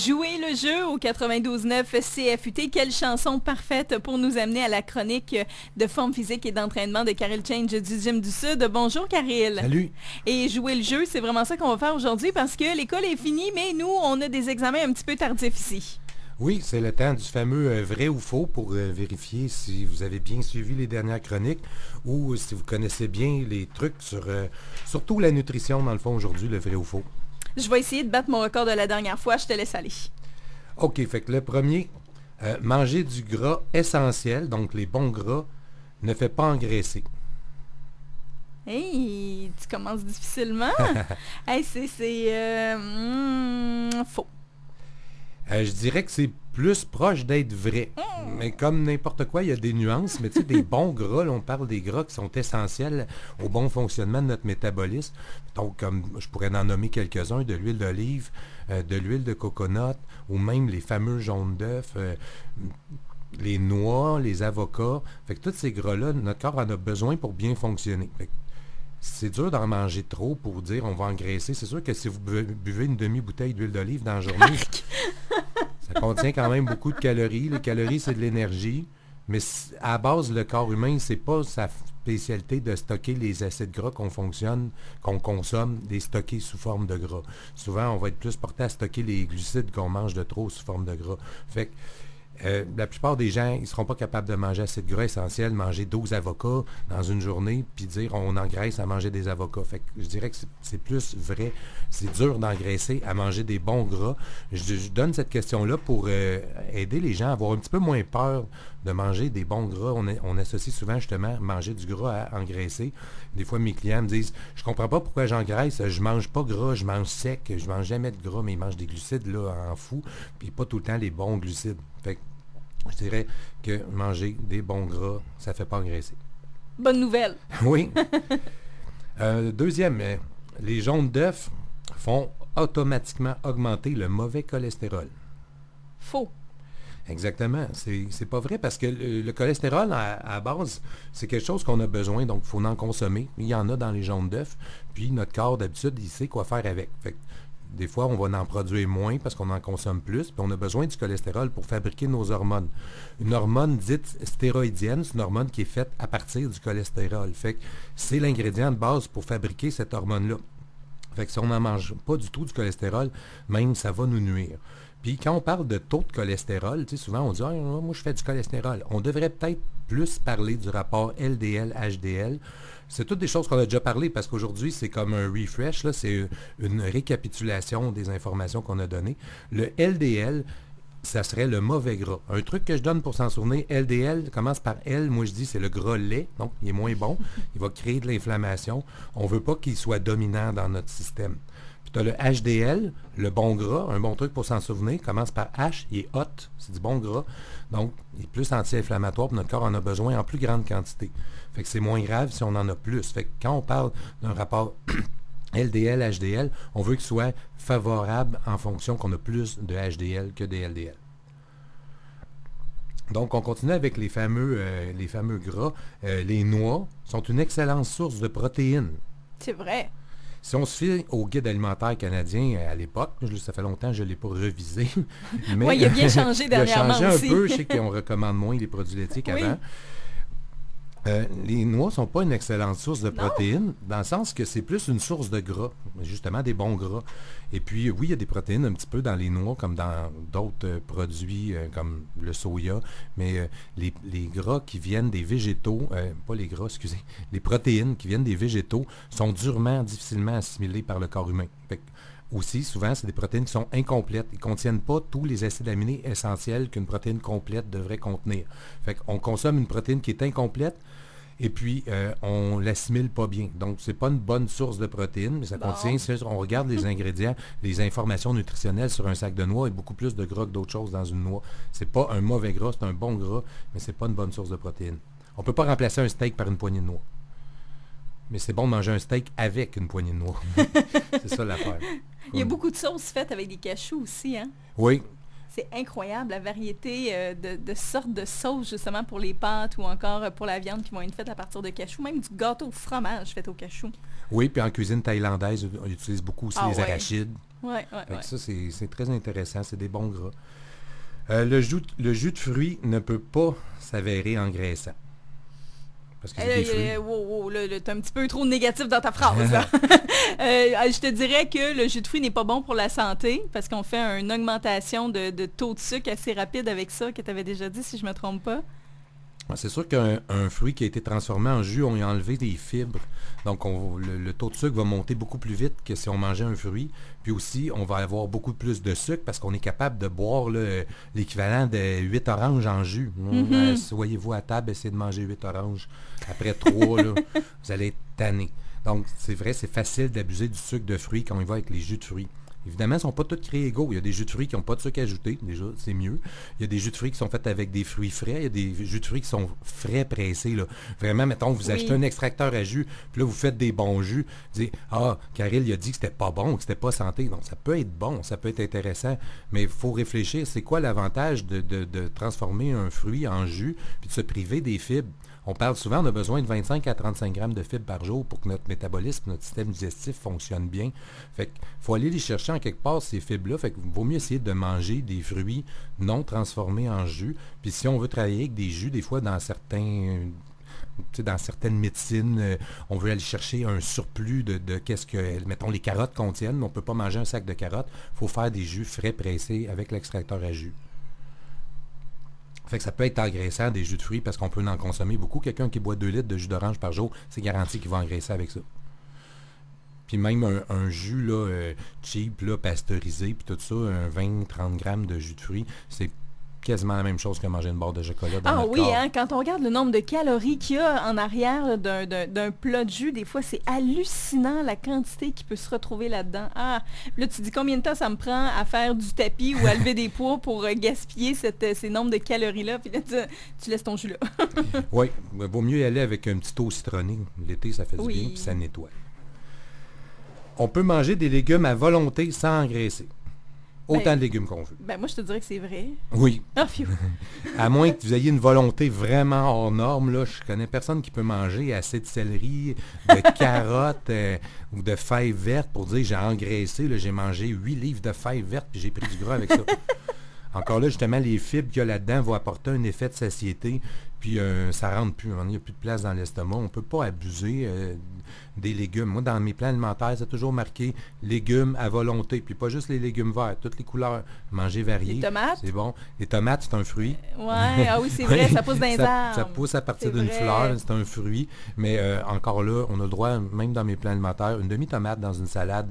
Jouer le jeu au 92.9 CFUT. Quelle chanson parfaite pour nous amener à la chronique de forme physique et d'entraînement de Karel Change du Gym du Sud. Bonjour Karel. Salut. Et jouer le jeu, c'est vraiment ça qu'on va faire aujourd'hui parce que l'école est finie, mais nous, on a des examens un petit peu tardifs ici. Oui, c'est le temps du fameux vrai ou faux pour vérifier si vous avez bien suivi les dernières chroniques ou si vous connaissez bien les trucs sur surtout la nutrition dans le fond aujourd'hui, le vrai ou faux. Je vais essayer de battre mon record de la dernière fois, je te laisse aller. OK, fait que le premier, manger du gras essentiel, donc les bons gras, ne fait pas engraisser. Hey, tu commences difficilement. Hey, c'est faux. Je dirais que c'est plus proche d'être vrai. Mais comme n'importe quoi, il y a des nuances. Mais tu sais, des bons gras, là, on parle des gras qui sont essentiels au bon fonctionnement de notre métabolisme. Donc, comme je pourrais en nommer quelques-uns, de l'huile d'olive, de l'huile de coconut, ou même les fameux jaunes d'œufs, les noix, les avocats. Fait que tous ces gras-là, notre corps en a besoin pour bien fonctionner. Fait que c'est dur d'en manger trop pour dire on va engraisser. C'est sûr que si vous buvez une demi-bouteille d'huile d'olive dans la journée, ça contient quand même beaucoup de calories. Les calories, c'est de l'énergie. Mais à la base, le corps humain, c'est pas sa spécialité de stocker les acides gras qu'on consomme, les stocker sous forme de gras. Souvent, on va être plus porté à stocker les glucides qu'on mange de trop sous forme de gras. Fait que la plupart des gens, ils ne seront pas capables de manger assez de gras essentiel, manger 12 avocats dans une journée, puis dire on engraisse à manger des avocats. Fait que je dirais que c'est plus vrai. C'est dur d'engraisser à manger des bons gras. Je donne cette question-là pour aider les gens à avoir un petit peu moins peur de manger des bons gras. On associe souvent justement manger du gras à engraisser. Des fois, mes clients me disent je comprends pas pourquoi j'engraisse, je mange pas gras, je mange sec, je mange jamais de gras, mais ils mangent des glucides là, en fou, puis pas tout le temps les bons glucides. Fait que je dirais que manger des bons gras, ça ne fait pas engraisser. Bonne nouvelle. Oui. Deuxième, les jaunes d'œufs font automatiquement augmenter le mauvais cholestérol. Faux. Exactement. C'est pas vrai parce que le cholestérol, à base, c'est quelque chose qu'on a besoin, donc il faut en consommer. Il y en a dans les jaunes d'œufs, puis notre corps, d'habitude, il sait quoi faire avec. Fait que, des fois, on va en produire moins parce qu'on en consomme plus, puis on a besoin du cholestérol pour fabriquer nos hormones. Une hormone dite stéroïdienne, c'est une hormone qui est faite à partir du cholestérol. Fait que c'est l'ingrédient de base pour fabriquer cette hormone-là. Fait que si on n'en mange pas du tout du cholestérol, même ça va nous nuire. Puis quand on parle de taux de cholestérol, tu sais, souvent on dit ah, moi je fais du cholestérol. On devrait peut-être plus parler du rapport LDL-HDL. C'est toutes des choses qu'on a déjà parlé parce qu'aujourd'hui, c'est comme un refresh, là, c'est une récapitulation des informations qu'on a données. Le LDL, ça serait le mauvais gras. Un truc que je donne pour s'en souvenir, LDL commence par L, moi je dis c'est le gras laid, donc il est moins bon, il va créer de l'inflammation. On ne veut pas qu'il soit dominant dans notre système. Puis tu as le HDL, le bon gras, un bon truc pour s'en souvenir, commence par H, il est hot, c'est du bon gras, donc il est plus anti-inflammatoire, puis notre corps en a besoin en plus grande quantité. Fait que c'est moins grave si on en a plus. Fait que quand on parle d'un rapport LDL, HDL, on veut qu'il soit favorable en fonction qu'on a plus de HDL que de LDL. Donc, on continue avec les fameux gras. Les noix sont une excellente source de protéines. C'est vrai. Si on se fie au guide alimentaire canadien à l'époque, ça fait longtemps que je ne l'ai pas révisé. Oui, il a bien changé dernièrement aussi. Il a changé un peu, je sais qu'on recommande moins les produits laitiers qu'avant. Oui. Les noix ne sont pas une excellente source de protéines, dans le sens que c'est plus une source de gras, justement des bons gras. Et puis, oui, il y a des protéines un petit peu dans les noix, comme dans d'autres produits, comme le soya, mais les gras qui viennent des végétaux, pas les gras, excusez, les protéines qui viennent des végétaux sont difficilement assimilées par le corps humain. Fait que, aussi, souvent, c'est des protéines qui sont incomplètes. Ils ne contiennent pas tous les acides aminés essentiels qu'une protéine complète devrait contenir. Fait qu'on consomme une protéine qui est incomplète et puis on ne l'assimile pas bien. Donc, ce n'est pas une bonne source de protéines, mais ça contient, si on regarde les ingrédients, les informations nutritionnelles sur un sac de noix, il y a beaucoup plus de gras que d'autres choses dans une noix. Ce n'est pas un mauvais gras, c'est un bon gras, mais ce n'est pas une bonne source de protéines. On ne peut pas remplacer un steak par une poignée de noix. Mais c'est bon de manger un steak avec une poignée de noix. C'est ça l'affaire. Il y a beaucoup de sauces faites avec des cachous aussi, hein? Oui. C'est incroyable la variété de sortes de sauces justement pour les pâtes ou encore pour la viande qui vont être faites à partir de cachous. Même du gâteau au fromage fait au cachou. Oui, puis en cuisine thaïlandaise, on utilise beaucoup aussi les arachides. Ouais, Ça, c'est très intéressant. C'est des bons gras. Le jus de fruits ne peut pas s'avérer engraissant. Parce que c'est des fruits. Wow, là, t'es un petit peu trop négatif dans ta phrase. Là. Je te dirais que le jus de fruits n'est pas bon pour la santé parce qu'on fait une augmentation de taux de sucre assez rapide avec ça, que tu avais déjà dit, si je ne me trompe pas. C'est sûr qu'un fruit qui a été transformé en jus, on y a enlevé des fibres. Donc, le taux de sucre va monter beaucoup plus vite que si on mangeait un fruit. Puis aussi, on va avoir beaucoup plus de sucre parce qu'on est capable de boire l'équivalent de 8 oranges en jus. Soyez-vous à table, essayez de manger 8 oranges. Après 3, là, vous allez être tanné. Donc, c'est vrai, c'est facile d'abuser du sucre de fruits quand on y va avec les jus de fruits. Évidemment, ils ne sont pas tous créés égaux. Il y a des jus de fruits qui n'ont pas de sucre ajouté, déjà, c'est mieux. Il y a des jus de fruits qui sont faits avec des fruits frais. Il y a des jus de fruits qui sont frais pressés. Là. Vraiment, mettons, vous achetez un extracteur à jus, puis là, vous faites des bons jus. Vous dites, Karel, il a dit que c'était pas bon, que c'était pas santé. Donc, ça peut être bon, ça peut être intéressant, mais il faut réfléchir, c'est quoi l'avantage de transformer un fruit en jus, puis de se priver des fibres. On parle souvent, on a besoin de 25 à 35 grammes de fibres par jour pour que notre métabolisme, notre système digestif fonctionne bien. Fait qu'il faut aller les chercher en quelque part, ces fibres-là. Fait qu'il vaut mieux essayer de manger des fruits non transformés en jus. Puis si on veut travailler avec des jus, des fois dans certaines médecines, on veut aller chercher un surplus de qu'est-ce que, mettons, les carottes contiennent. On ne peut pas manger un sac de carottes. Il faut faire des jus frais pressés avec l'extracteur à jus. Fait que ça peut être engraissant des jus de fruits parce qu'on peut en consommer beaucoup. Quelqu'un qui boit 2 litres de jus d'orange par jour, c'est garanti qu'il va engraisser avec ça. Puis même un jus là, cheap, là, pasteurisé, puis tout ça, un 20-30 grammes de jus de fruits, c'est quasiment la même chose que manger une barre de chocolat dans notre corps. Hein, quand on regarde le nombre de calories qu'il y a en arrière d'un plat de jus, des fois, c'est hallucinant la quantité qui peut se retrouver là-dedans. Là, tu dis combien de temps ça me prend à faire du tapis ou à lever des poids pour gaspiller ces nombres de calories-là, puis là, tu laisses ton jus là. Oui, il vaut mieux y aller avec un petit eau citronnée. L'été, ça fait du bien, puis ça nettoie. On peut manger des légumes à volonté sans engraisser. Autant de légumes qu'on veut. Moi, je te dirais que c'est vrai. Oui. À moins que vous ayez une volonté vraiment hors norme, là, je connais personne qui peut manger assez de céleri, de carottes ou de fèves vertes pour dire j'ai engraissé, là, j'ai mangé 8 livres de fèves vertes puis j'ai pris du gras avec ça. Encore là, justement, les fibres qu'il y a là-dedans vont apporter un effet de satiété, puis ça ne rentre plus. Il n'y a plus de place dans l'estomac. On ne peut pas abuser des légumes. Moi, dans mes plans alimentaires, c'est toujours marqué légumes à volonté. Puis pas juste les légumes verts, toutes les couleurs. Manger varié. Les tomates? C'est bon. Les tomates, c'est un fruit. Oui, c'est vrai, ça pousse dans les arbres. Ça pousse à partir d'une fleur, c'est un fruit. Mais encore là, on a le droit, même dans mes plans alimentaires, une demi-tomate dans une salade.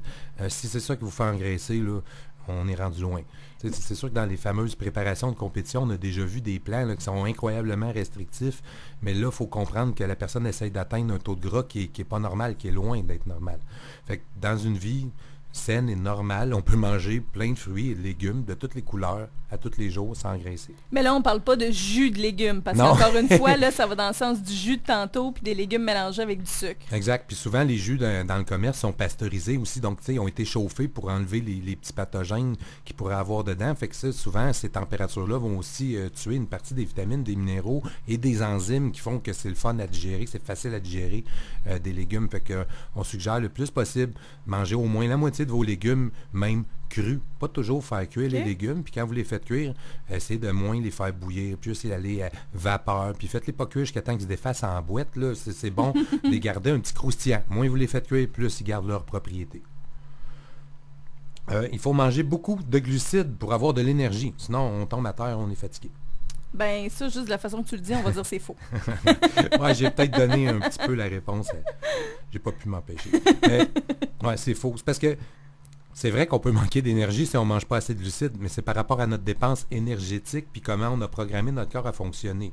Si c'est ça qui vous fait engraisser, là, on est rendu loin. C'est sûr que dans les fameuses préparations de compétition, on a déjà vu des plans là, qui sont incroyablement restrictifs, mais là, il faut comprendre que la personne essaye d'atteindre un taux de gras qui est pas normal, qui est loin d'être normal. Fait que dans une vie saine et normale, on peut manger plein de fruits et de légumes de toutes les couleurs, à tous les jours, sans engraisser. Mais là, on parle pas de jus de légumes, parce qu'encore une fois, là, ça va dans le sens du jus de tantôt, puis des légumes mélangés avec du sucre. Exact. Puis souvent, les jus dans le commerce sont pasteurisés aussi, donc, tu sais, ils ont été chauffés pour enlever les petits pathogènes qu'ils pourraient avoir dedans. Fait que ça, souvent, ces températures-là vont aussi tuer une partie des vitamines, des minéraux et des enzymes qui font que c'est le fun à digérer, c'est facile à digérer des légumes. Fait que on suggère le plus possible manger au moins la moitié de vos légumes, même crus. Pas toujours faire cuire les légumes, puis quand vous les faites cuire, essayez de moins les faire bouillir, puis essayez d'aller à vapeur, puis faites-les pas cuire jusqu'à temps qu'ils se défassent en boîte. Là. C'est bon de les garder un petit croustillant. Moins vous les faites cuire, plus ils gardent leur propriété. Il faut manger beaucoup de glucides pour avoir de l'énergie. Sinon, on tombe à terre, on est fatigué. Ben ça, juste de la façon que tu le dis, on va dire c'est faux. Ouais, j'ai peut-être donné un petit peu la réponse. J'ai pas pu m'empêcher. Ouais, c'est faux. C'est parce que c'est vrai qu'on peut manquer d'énergie si on ne mange pas assez de glucides, mais c'est par rapport à notre dépense énergétique puis comment on a programmé notre corps à fonctionner.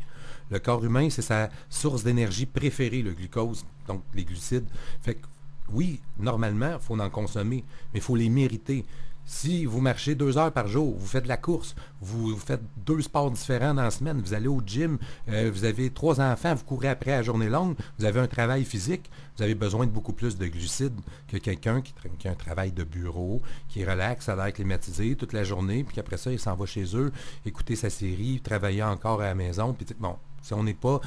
Le corps humain, c'est sa source d'énergie préférée, le glucose, donc les glucides. Fait que oui, normalement, il faut en consommer, mais il faut les mériter. Si vous marchez 2 heures par jour, vous faites de la course, vous faites 2 sports différents dans la semaine, vous allez au gym, vous avez 3 enfants, vous courez après à la journée longue, vous avez un travail physique, vous avez besoin de beaucoup plus de glucides que quelqu'un qui a un travail de bureau, qui est relax, à l'air climatisé toute la journée, puis qu'après ça, il s'en va chez eux, écouter sa série, travailler encore à la maison, puis bon, Si on n'est pas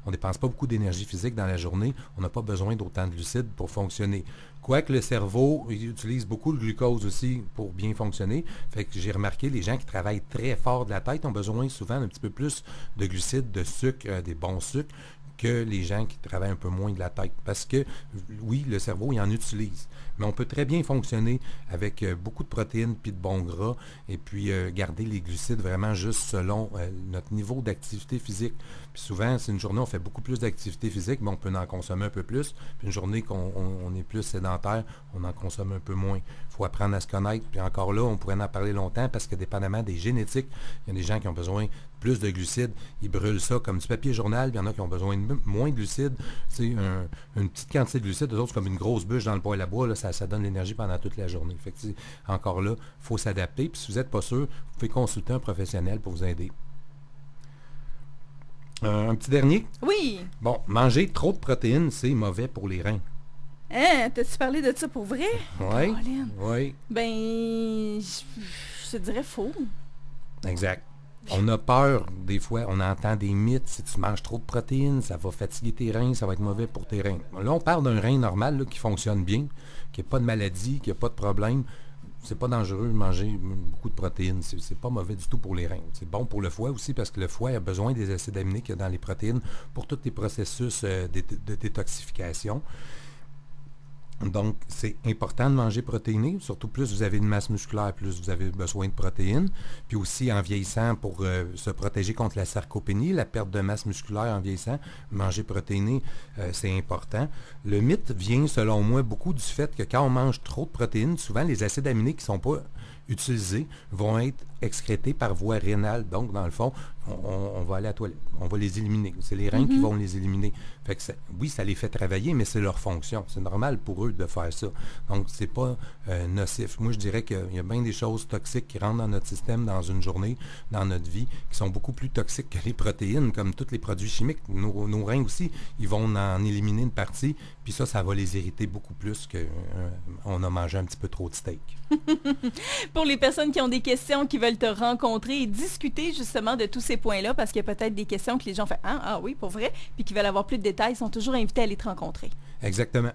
on dépense pas beaucoup d'énergie physique dans la journée, on n'a pas besoin d'autant de glucides pour fonctionner. Quoique le cerveau il utilise beaucoup le glucose aussi pour bien fonctionner. Fait que j'ai remarqué, les gens qui travaillent très fort de la tête ont besoin souvent d'un petit peu plus de glucides, de sucre, des bons sucres, que les gens qui travaillent un peu moins de la tête. Parce que, oui, le cerveau, il en utilise. Mais on peut très bien fonctionner avec beaucoup de protéines puis de bons gras et puis garder les glucides vraiment juste selon notre niveau d'activité physique. Puis souvent, c'est une journée où on fait beaucoup plus d'activité physique, mais on peut en consommer un peu plus. Puis une journée qu'on est plus sédentaire, on en consomme un peu moins. Il faut apprendre à se connaître. Puis encore là, on pourrait en parler longtemps parce que dépendamment des génétiques, il y a des gens qui ont besoin plus de glucides, ils brûlent ça comme du papier journal, puis il y en a qui ont besoin de moins de glucides. Une petite quantité de glucides, d'autres, c'est comme une grosse bûche dans le poêle à bois, là, ça donne l'énergie pendant toute la journée. Fait que, encore là, il faut s'adapter. Puis si vous n'êtes pas sûr, vous pouvez consulter un professionnel pour vous aider. Un petit dernier? Oui. Bon, manger trop de protéines, c'est mauvais pour les reins. Hein? T'as-tu parlé de ça pour vrai? Oui. Oui. Ben, je te dirais faux. Exact. On a peur, des fois, on entend des mythes. Si tu manges trop de protéines, ça va fatiguer tes reins, ça va être mauvais pour tes reins. Là, on parle d'un rein normal là, qui fonctionne bien, qui n'a pas de maladie, qui n'a pas de problème. C'est pas dangereux de manger beaucoup de protéines. C'est pas mauvais du tout pour les reins. C'est bon pour le foie aussi parce que le foie a besoin des acides aminés qu'il y a dans les protéines pour tous les processus de détoxification. Donc, c'est important de manger protéiné, surtout plus vous avez une masse musculaire, plus vous avez besoin de protéines. Puis aussi, en vieillissant, pour se protéger contre la sarcopénie, la perte de masse musculaire en vieillissant, manger protéiné, c'est important. Le mythe vient, selon moi, beaucoup du fait que quand on mange trop de protéines, souvent les acides aminés qui ne sont pas utilisés vont être excrétés par voie rénale. Donc, dans le fond, on va aller à la toilette. On va les éliminer. C'est les reins qui vont les éliminer. Fait que oui, ça les fait travailler, mais c'est leur fonction. C'est normal pour eux de faire ça. Donc, c'est pas nocif. Moi, je dirais qu'il y a bien des choses toxiques qui rentrent dans notre système dans une journée, dans notre vie, qui sont beaucoup plus toxiques que les protéines, comme tous les produits chimiques. Nos reins aussi, ils vont en éliminer une partie, puis ça va les irriter beaucoup plus qu'on a mangé un petit peu trop de steak. Pour les personnes qui ont des questions, qui veulent te rencontrer et discuter justement de tous ces points-là, parce qu'il y a peut-être des questions que les gens font « Ah oui, pour vrai », puis qui veulent avoir plus de détails, ils sont toujours invités à aller te rencontrer. Exactement.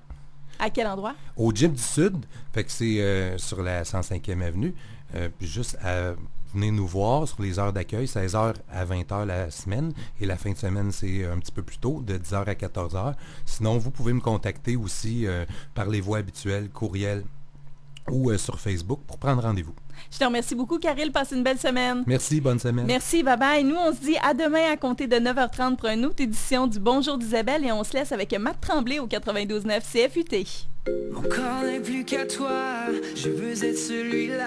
À quel endroit? Au Gym du Sud, fait que c'est sur la 105e avenue, puis juste venez nous voir sur les heures d'accueil, 16h à 20h la semaine, et la fin de semaine, c'est un petit peu plus tôt, de 10h à 14h. Sinon, vous pouvez me contacter aussi par les voies habituelles, courriel ou sur Facebook pour prendre rendez-vous. Je te remercie beaucoup, Karil. Passe une belle semaine. Merci, bonne semaine. Merci, bye-bye. Nous, on se dit à demain à compter de 9h30 pour une autre édition du Bonjour d'Isabelle et on se laisse avec Matt Tremblay au 92.9 CFUT. Mon corps n'est plus qu'à toi, je veux être celui-là.